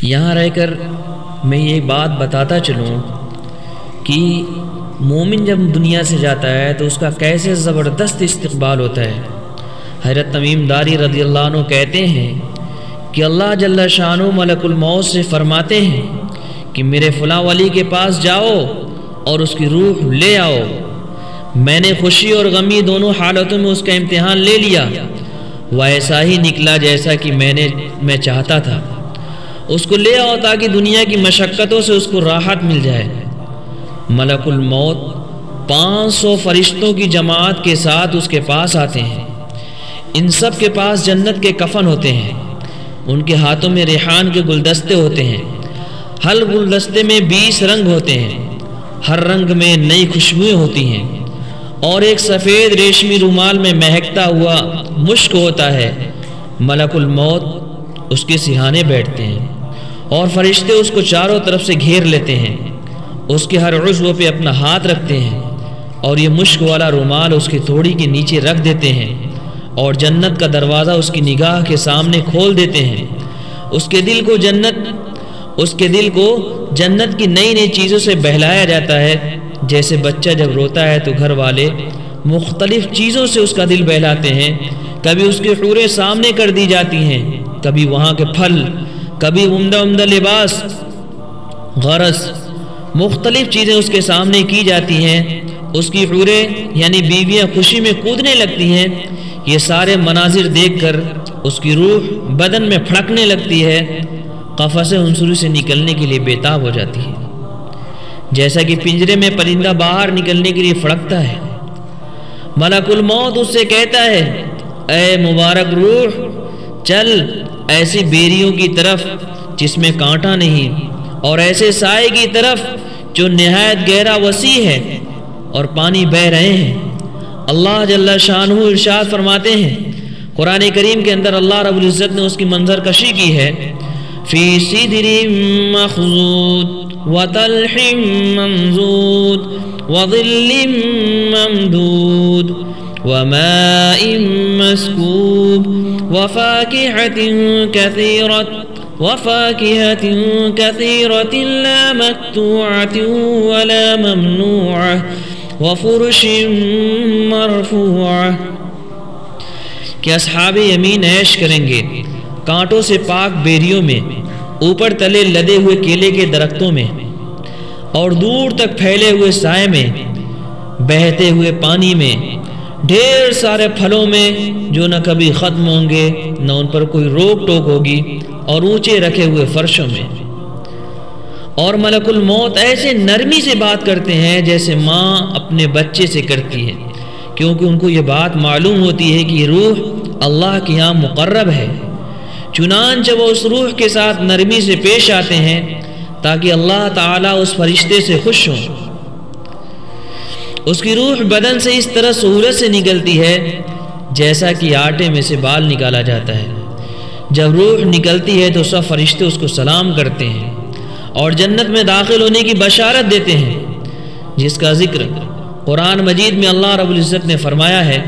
یہاں رہ کر میں یہ بات بتاتا چلوں کہ مومن جب دنیا سے جاتا ہے تو اس کا کیسے زبردست استقبال ہوتا ہے۔ حضرت تمیم داری رضی اللہ عنہ کہتے ہیں کہ اللہ جل شانہ ملک الموت سے فرماتے ہیں کہ میرے فلاں ولی کے پاس جاؤ اور اس کی روح لے آؤ۔ میں نے خوشی اور غمی دونوں حالتوں میں اس کا امتحان لے لیا، وہ ایسا ہی نکلا جیسا کہ میں چاہتا تھا۔ اس کو لے آؤ تاکہ دنیا کی مشقتوں سے اس کو راحت مل جائے۔ ملک الموت 500 فرشتوں کی جماعت کے ساتھ اس کے پاس آتے ہیں۔ ان سب کے پاس جنت کے کفن ہوتے ہیں، ان کے ہاتھوں میں ریحان کے گلدستے ہوتے ہیں۔ ہر گلدستے میں 20 رنگ ہوتے ہیں، ہر رنگ میں نئی خوشبوئیں ہوتی ہیں، اور ایک سفید ریشمی رومال میں مہکتا ہوا مشک ہوتا ہے۔ ملک الموت اس کے سرہانے بیٹھتے ہیں اور فرشتے اس کو چاروں طرف سے گھیر لیتے ہیں، اس کے ہر عضو پہ اپنا ہاتھ رکھتے ہیں اور یہ مشک والا رومال اس کی تھوڑی کے نیچے رکھ دیتے ہیں اور جنت کا دروازہ اس کی نگاہ کے سامنے کھول دیتے ہیں۔ اس کے دل کو جنت کی نئی نئی چیزوں سے بہلایا جاتا ہے۔ جیسے بچہ جب روتا ہے تو گھر والے مختلف چیزوں سے اس کا دل بہلاتے ہیں، کبھی اس کی حوریں سامنے کر دی جاتی ہیں، کبھی وہاں کے پھل، کبھی عمدہ لباس، غرض مختلف چیزیں اس کے سامنے کی جاتی ہیں۔ اس کی حوریں یعنی بیویاں خوشی میں کودنے لگتی ہیں۔ یہ سارے مناظر دیکھ کر اس کی روح بدن میں پھڑکنے لگتی ہے، قفس عنصری سے نکلنے کے لیے بےتاب ہو جاتی ہے، جیسا کہ پنجرے میں پرندہ باہر نکلنے کے لیے پھڑکتا ہے۔ ملک الموت اس سے کہتا ہے، اے مبارک روح، چل ایسی بیریوں کی طرف جس میں کانٹا نہیں، اور ایسے سائے کی طرف جو نہایت گہرا وسیع ہے اور پانی بہہ رہے ہیں۔ اللہ جل شانہ ارشاد فرماتے ہیں قرآن کریم کے اندر، اللہ رب العزت نے اس کی منظر کشی کی ہے، فی سدر مخضود وطلح منضود وظل ممدود وماء مسکوب وفاكهة كثيرة لا مقطوعة ولا ممنوعة وفرش مرفوعة۔ کہ اصحاب یمین عیش کریں گے کانٹوں سے پاک بیریوں میں، اوپر تلے لدے ہوئے کیلے کے درختوں میں، اور دور تک پھیلے ہوئے سائے میں، بہتے ہوئے پانی میں، ڈھیر سارے پھلوں میں جو نہ کبھی ختم ہوں گے نہ ان پر کوئی روک ٹوک ہوگی، اور اونچے رکھے ہوئے فرشوں میں۔ اور ملک الموت ایسے نرمی سے بات کرتے ہیں جیسے ماں اپنے بچے سے کرتی ہے، کیونکہ ان کو یہ بات معلوم ہوتی ہے کہ یہ روح اللہ کے یہاں مقرب ہے۔ چنانچہ وہ اس روح کے ساتھ نرمی سے پیش آتے ہیں تاکہ اللہ تعالیٰ اس فرشتے سے خوش ہوں۔ اس کی روح بدن سے اس طرح سہولت سے نکلتی ہے جیسا کہ آٹے میں سے بال نکالا جاتا ہے۔ جب روح نکلتی ہے تو سب فرشتے اس کو سلام کرتے ہیں اور جنت میں داخل ہونے کی بشارت دیتے ہیں، جس کا ذکر قرآن مجید میں اللہ رب العزت نے فرمایا ہے،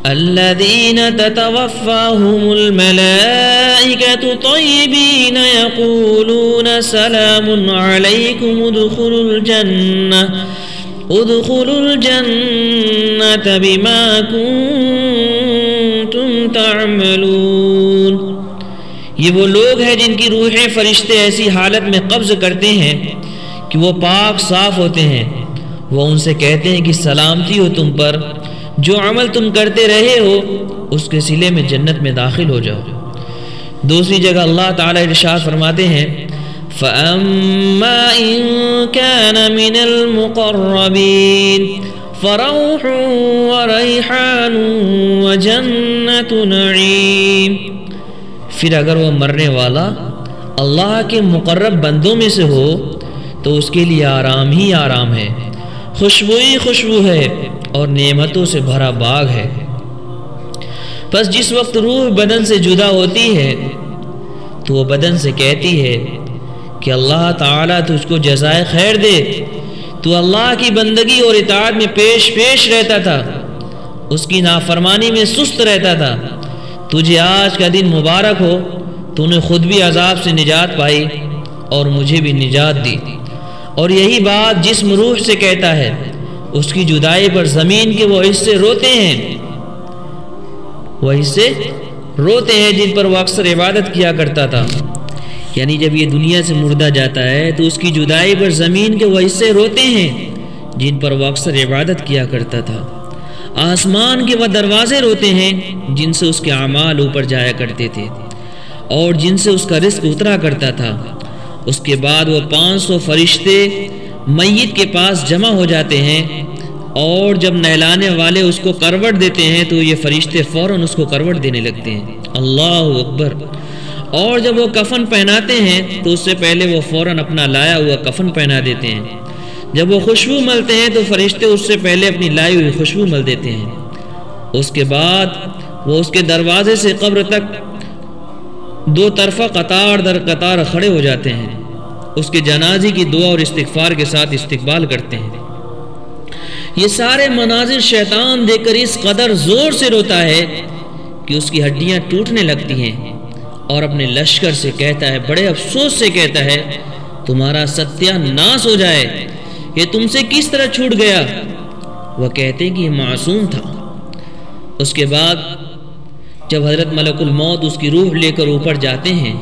الذین تتوفاہم الملائکۃ طیبین یقولون سلام علیکم ادخلوا الجنۃ بما کنتم تعملون۔ یہ وہ لوگ ہیں جن کی روحیں فرشتے ایسی حالت میں قبض کرتے ہیں کہ وہ پاک صاف ہوتے ہیں۔ وہ ان سے کہتے ہیں کہ سلامتی ہو تم پر، جو عمل تم کرتے رہے ہو اس کے صلے میں جنت میں داخل ہو جاؤ۔ دوسری جگہ اللہ تعالیٰ ارشاد فرماتے ہیں، فَأَمَّا إِن كَانَ مِنَ الْمُقَرَّبِينَ فَرَوْحٌ وَرَيْحَانٌ وَجَنَّةُ نَعِيمٍ۔ پھر اگر وہ مرنے والا اللہ کے مقرب بندوں میں سے ہو تو اس کے لیے آرام ہی آرام ہے، خوشبو ہی خوشبو ہے اور نعمتوں سے بھرا باغ ہے۔ پس جس وقت روح بدن سے جدا ہوتی ہے تو وہ بدن سے کہتی ہے کہ اللہ تعالیٰ تجھ کو جزائے خیر دے، تو اللہ کی بندگی اور اطاعت میں پیش رہتا تھا، اس کی نافرمانی میں سست رہتا تھا، تجھے آج کا دن مبارک ہو، تو نے خود بھی عذاب سے نجات پائی اور مجھے بھی نجات دی۔ اور یہی بات جسم روح سے کہتا ہے، اس کی جدائی پر زمین کے وہ حصے روتے ہیں، وہ حصے روتے ہیں جن پر وہ اکثر عبادت کیا کرتا تھا۔ یعنی جب یہ دنیا سے مردہ جاتا ہے تو اس کی جدائی پر زمین کے وہ حصے روتے ہیں جن پر وہ اکثر عبادت کیا کرتا تھا۔ آسمان کے وہ دروازے روتے ہیں جن سے اس کے اعمال اوپر جایا کرتے تھے اور جن سے اس کا رزق اترا کرتا تھا۔ اس کے بعد وہ 500 فرشتے میت کے پاس جمع ہو جاتے ہیں، اور جب نہلانے والے اس کو کروٹ دیتے ہیں تو یہ فرشتے فوراً اس کو کروٹ دینے لگتے ہیں۔ اللہ اکبر۔ اور جب وہ کفن پہناتے ہیں تو اس سے پہلے وہ فوراً اپنا لایا ہوا کفن پہنا دیتے ہیں۔ جب وہ خوشبو ملتے ہیں تو فرشتے اس سے پہلے اپنی لائی ہوئی خوشبو مل دیتے ہیں۔ اس کے بعد وہ اس کے دروازے سے قبر تک دو طرفہ قطار در قطار کھڑے ہو جاتے ہیں، اس کے جنازے کی دعا اور استغفار کے ساتھ استقبال کرتے ہیں۔ یہ سارے مناظر شیطان دیکھ کر اس قدر زور سے روتا ہے کہ اس کی ہڈیاں ٹوٹنے لگتی ہیں اور اپنے لشکر سے کہتا ہے، بڑے افسوس سے کہتا ہے، تمہارا ستیہ ناس ہو جائے، یہ تم سے کس طرح چھوٹ گیا؟ وہ کہتے ہیں کہ یہ معصوم تھا۔ اس کے بعد جب حضرت ملک الموت اس کی روح لے کر اوپر جاتے ہیں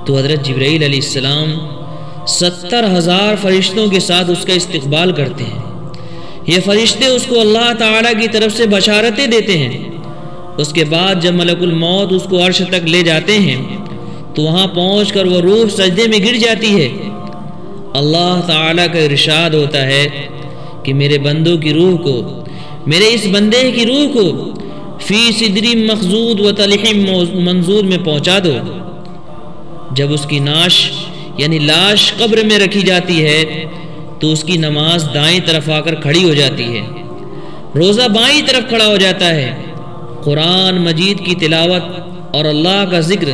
تو حضرت جبرائیل علیہ السلام 70,000 فرشتوں کے ساتھ اس کا استقبال کرتے ہیں۔ یہ فرشتے اس کو اللہ تعالیٰ کی طرف سے بشارتیں دیتے ہیں۔ اس کے بعد جب ملک الموت اس کو عرش تک لے جاتے ہیں تو وہاں پہنچ کر وہ روح سجدے میں گر جاتی ہے۔ اللہ تعالیٰ کا ارشاد ہوتا ہے کہ میرے بندوں کی روح کو، میرے اس بندے کی روح کو فی صدر مخضود و طلح منضود میں پہنچا دو۔ جب اس کی ناش یعنی لاش قبر میں رکھی جاتی ہے تو اس کی نماز دائیں طرف آ کر کھڑی ہو جاتی ہے، روزہ بائیں طرف کھڑا ہو جاتا ہے، قرآن مجید کی تلاوت اور اللہ کا ذکر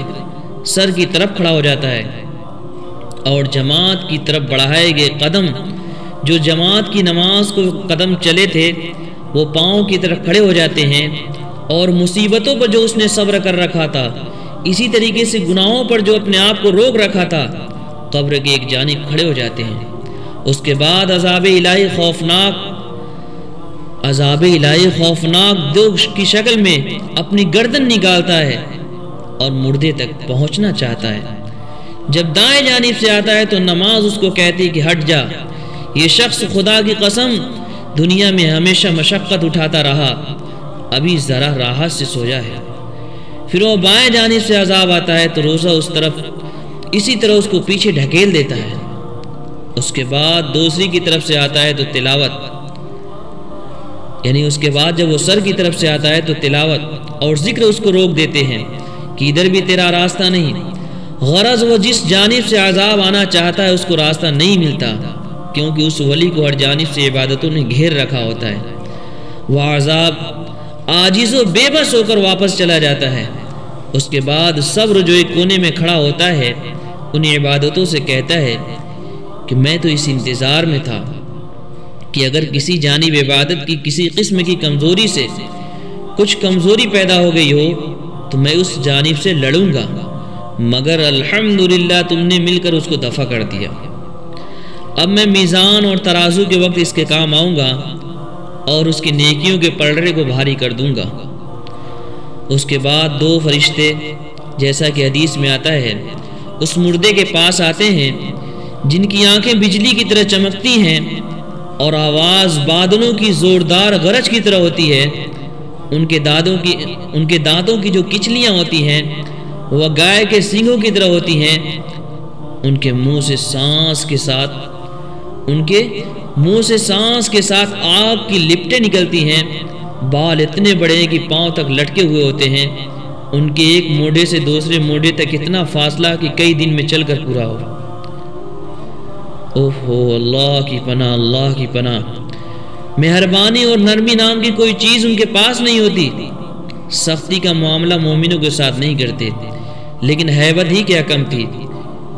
سر کی طرف کھڑا ہو جاتا ہے، اور جماعت کی طرف بڑھائے گئے قدم جو جماعت کی نماز کو قدم چلے تھے وہ پاؤں کی طرف کھڑے ہو جاتے ہیں، اور مصیبتوں پر جو اس نے صبر کر رکھا تھا، اسی طریقے سے گناہوں پر جو اپنے آپ کو روک رکھا تھا، قبر کی ایک جانب کھڑے ہو جاتے ہیں۔ اس کے بعد عذاب الہی خوفناک دوش کی شکل میں اپنی گردن نکالتا ہے اور مردے تک پہنچنا چاہتا ہے۔ جب دائیں جانب سے آتا ہے تو نماز اس کو کہتی ہے کہ ہٹ جا، یہ شخص خدا کی قسم دنیا میں ہمیشہ مشقت اٹھاتا رہا، ابھی ذرا راحت سے سویا ہے۔ پھر وہ بائیں جانب سے عذاب آتا ہے تو روزہ اس طرف اسی طرح اس کو پیچھے ڈھکیل دیتا ہے۔ اس کے بعد دوسری کی طرف سے آتا ہے تو تلاوت، یعنی اس کے بعد جب وہ سر کی طرف سے آتا ہے تو تلاوت اور ذکر اس کو روک دیتے ہیں کہ ادھر بھی تیرا راستہ نہیں۔ غرض وہ جس جانب سے عذاب آنا چاہتا ہے اس کو راستہ نہیں ملتا، کیونکہ اس ولی کو ہر جانب سے عبادتوں نے گھیر رکھا ہوتا ہے۔ وہ عذاب عاجز و بے بس ہو کر واپس چلا جاتا ہے۔ اس کے بعد صبر جو ایک کونے میں کھڑا ہوتا ہے ان عبادتوں سے کہتا ہے کہ میں تو اس انتظار میں تھا کہ اگر کسی جانب عبادت کی کسی قسم کی کمزوری سے کچھ کمزوری پیدا ہو گئی ہو تو میں اس جانب سے لڑوں گا، مگر الحمدللہ تم نے مل کر اس کو دفع کر دیا۔ اب میں میزان اور ترازو کے وقت اس کے کام آؤں گا اور اس کی نیکیوں کے پلڑے کو بھاری کر دوں گا۔ اس کے بعد دو فرشتے جیسا کہ حدیث میں آتا ہے اس مردے کے پاس آتے ہیں جن کی آنکھیں بجلی کی طرح چمکتی ہیں اور آواز بادلوں کی زوردار گرج کی طرح ہوتی ہے۔ ان کے دانتوں کی جو کچلیاں ہوتی ہیں وہ گائے کے سینگوں کی طرح ہوتی ہیں۔ ان کے منہ سے سانس کے ساتھ آگ کی لپٹیں نکلتی ہیں۔ بال اتنے بڑے ہیں کہ پاؤں تک لٹکے ہوئے ہوتے ہیں۔ ان کے ایک موڑے سے دوسرے موڑے تک اتنا فاصلہ کہ کئی دن میں چل کر پورا ہو۔ اوہو، اللہ کی پناہ، اللہ کی پناہ۔ مہربانی اور نرمی نام کی کوئی چیز ان کے پاس نہیں ہوتی۔ سختی کا معاملہ مومنوں کے ساتھ نہیں کرتے، لیکن ہیبت ہی کیا کم تھی۔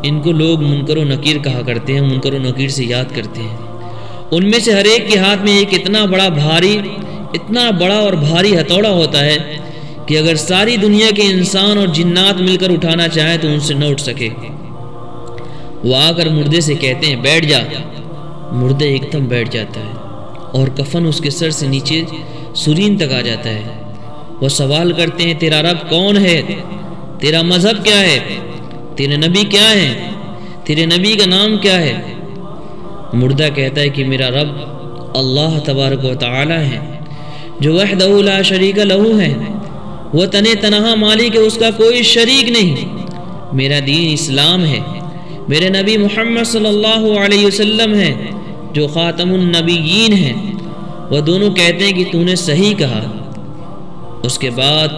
ان کو لوگ منکر و نکیر کہا کرتے ہیں، منکر و نکیر سے یاد کرتے ہیں۔ ان میں سے ہر ایک کے ہاتھ میں ایک اتنا بڑا اور بھاری ہتھوڑا ہوتا ہے کہ اگر ساری دنیا کے انسان اور جنات مل کر اٹھانا چاہیں تو ان سے نہ اٹھ سکے۔ وہ آ کر مردے سے کہتے ہیں بیٹھ جا، مردہ ایک دم بیٹھ جاتا ہے اور کفن اس کے سر سے نیچے سرین تک آ جاتا ہے۔ وہ سوال کرتے ہیں تیرا رب کون ہے، تیرا مذہب کیا ہے، تیرے نبی کیا ہے، تیرے نبی کا نام کیا ہے؟ مردہ کہتا ہے کہ میرا رب اللہ تبارک و تعالی ہے جو وحدہ لا شریک لہ ہے، وہ تنہا مالک ہے، اس کا کوئی شریک نہیں، میرا دین اسلام ہے، میرے نبی محمد صلی اللہ علیہ وسلم ہے جو خاتم النبیین ہیں۔ وہ دونوں کہتے ہیں کہ تو نے صحیح کہا۔ اس کے بعد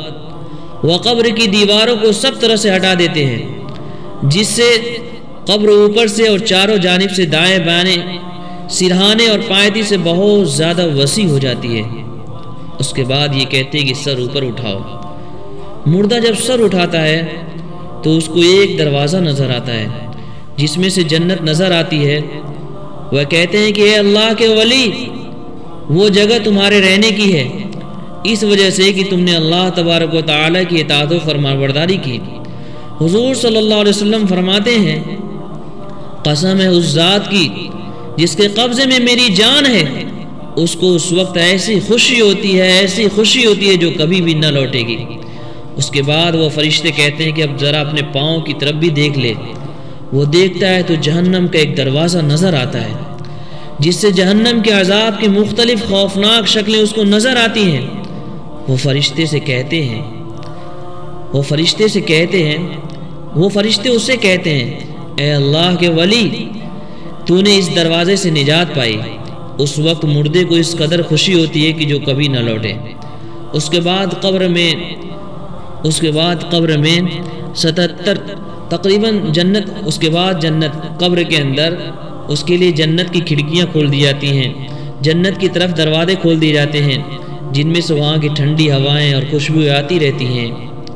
وہ قبر کی دیواروں کو سب طرح سے ہٹا دیتے ہیں، جس سے قبر اوپر سے اور چاروں جانب سے دائیں بائیں سرہانے اور پایتی سے بہت زیادہ وسیع ہو جاتی ہے۔ اس کے بعد یہ کہتے ہیں کہ سر اوپر اٹھاؤ۔ مردہ جب سر اٹھاتا ہے تو اس کو ایک دروازہ نظر آتا ہے جس میں سے جنت نظر آتی ہے۔ وہ کہتے ہیں کہ اے اللہ کے ولی، وہ جگہ تمہارے رہنے کی ہے، اس وجہ سے کہ تم نے اللہ تبارک و تعالیٰ کی اطاعت و فرمانبرداری کی۔ حضور صلی اللہ علیہ وسلم فرماتے ہیں قسم ہے اس ذات کی جس کے قبضے میں میری جان ہے، اس کو اس وقت ایسی خوشی ہوتی ہے، ایسی خوشی ہوتی ہے جو کبھی بھی نہ لوٹے گی۔ اس کے بعد وہ فرشتے کہتے ہیں کہ اب ذرا اپنے پاؤں کی طرف بھی دیکھ لے۔ وہ دیکھتا ہے تو جہنم کا ایک دروازہ نظر آتا ہے جس سے جہنم کے عذاب کی مختلف خوفناک شکلیں اس کو نظر آتی ہیں۔ وہ فرشتے اس سے کہتے ہیں اے اللہ کے ولی، تو نے اس دروازے سے نجات پائی۔ اس وقت مردے کو اس قدر خوشی ہوتی ہے کہ جو کبھی نہ لوٹے۔ اس کے بعد قبر میں 77 تقریباً جنت، اس کے بعد جنت قبر کے اندر اس کے لیے جنت کی کھڑکیاں کھول دی جاتی ہیں، جنت کی طرف دروازے کھول دیے جاتے ہیں جن میں سے وہاں کی ٹھنڈی ہوائیں اور خوشبو آتی رہتی ہیں،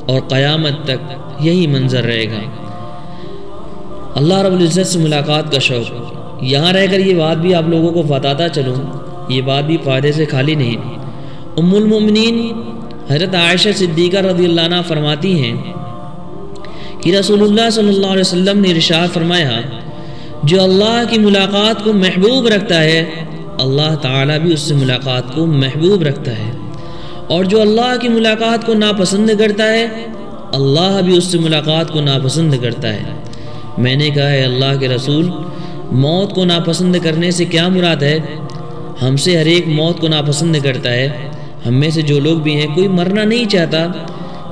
اور قیامت تک یہی منظر رہے گا۔ اللہ رب العزت سے ملاقات کا شوق، یہاں رہ کر یہ بات بھی آپ لوگوں کو بتاتا چلوں، یہ بات بھی فائدے سے خالی نہیں۔ ام المؤمنین حضرت عائشہ صدیقہ رضی اللہ عنہ فرماتی ہیں کہ رسول اللہ صلی اللہ علیہ وسلم نے ارشاد فرمایا جو اللہ کی ملاقات کو محبوب رکھتا ہے اللہ تعالیٰ بھی اس سے ملاقات کو محبوب رکھتا ہے، اور جو اللہ کی ملاقات کو ناپسند کرتا ہے اللہ بھی اس سے ملاقات کو ناپسند کرتا ہے۔ میں نے کہا ہے اللہ کے رسول، موت کو ناپسند کرنے سے کیا مراد ہے؟ ہم سے ہر ایک موت کو ناپسند کرتا ہے، ہم میں سے جو لوگ بھی ہیں کوئی مرنا نہیں چاہتا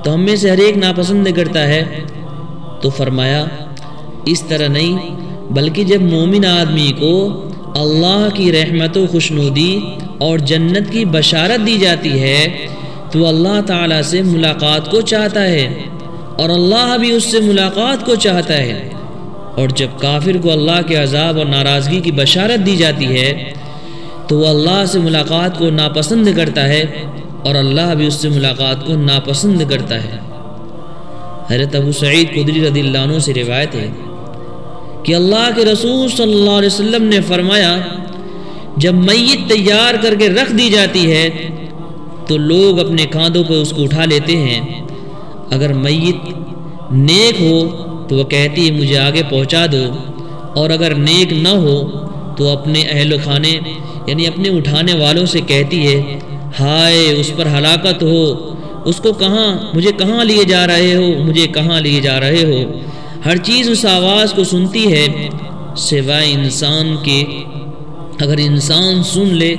تو ہم میں سے ہر ایک ناپسند کرتا ہے۔ تو فرمایا اس طرح نہیں، بلکہ جب مومن آدمی کو اللہ کی رحمت و خوشنودی اور جنت کی بشارت دی جاتی ہے تو اللہ تعالیٰ سے ملاقات کو چاہتا ہے، اور اللہ بھی اس سے ملاقات کو چاہتا ہے۔ اور جب کافر کو اللہ کے عذاب اور ناراضگی کی بشارت دی جاتی ہے تو وہ اللہ سے ملاقات کو ناپسند کرتا ہے، اور اللہ بھی اس سے ملاقات کو ناپسند کرتا ہے۔ حضرت ابو سعید خدری رضی اللہ عنہ سے روایت ہے کہ اللہ کے رسول صلی اللہ علیہ وسلم نے فرمایا جب میت تیار کر کے رکھ دی جاتی ہے تو لوگ اپنے کاندھوں پہ اس کو اٹھا لیتے ہیں، اگر میت نیک ہو تو وہ کہتی ہے مجھے آگے پہنچا دو، اور اگر نیک نہ ہو تو اپنے اہل خانے یعنی اپنے اٹھانے والوں سے کہتی ہے ہائے اس پر ہلاکت ہو، اس کو کہاں، مجھے کہاں لیے جا رہے ہو، مجھے کہاں لیے جا رہے ہو۔ ہر چیز اس آواز کو سنتی ہے سوائے انسان کے، اگر انسان سن لے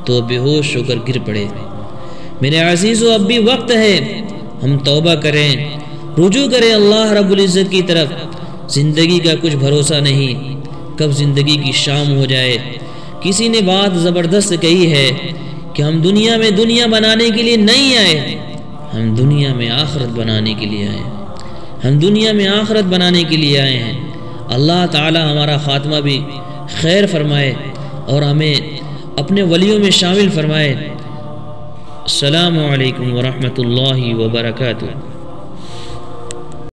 تو بے ہوش ہو کر گر پڑے۔ میرے عزیزو اب بھی وقت ہے ہم توبہ کریں، رجوع کریں اللہ رب العزت کی طرف۔ زندگی کا کچھ بھروسہ نہیں، کب زندگی کی شام ہو جائے۔ کسی نے بات زبردست کہی ہے کہ ہم دنیا میں دنیا بنانے کے لیے نہیں آئے، ہم دنیا میں آخرت بنانے کے لیے آئے، ہم دنیا میں آخرت بنانے کے لیے آئے ہیں۔ اللہ تعالی ہمارا خاتمہ بھی خیر فرمائے اور ہمیں اپنے ولیوں میں شامل فرمائے۔ السلام علیکم ورحمۃ اللہ وبرکاتہ۔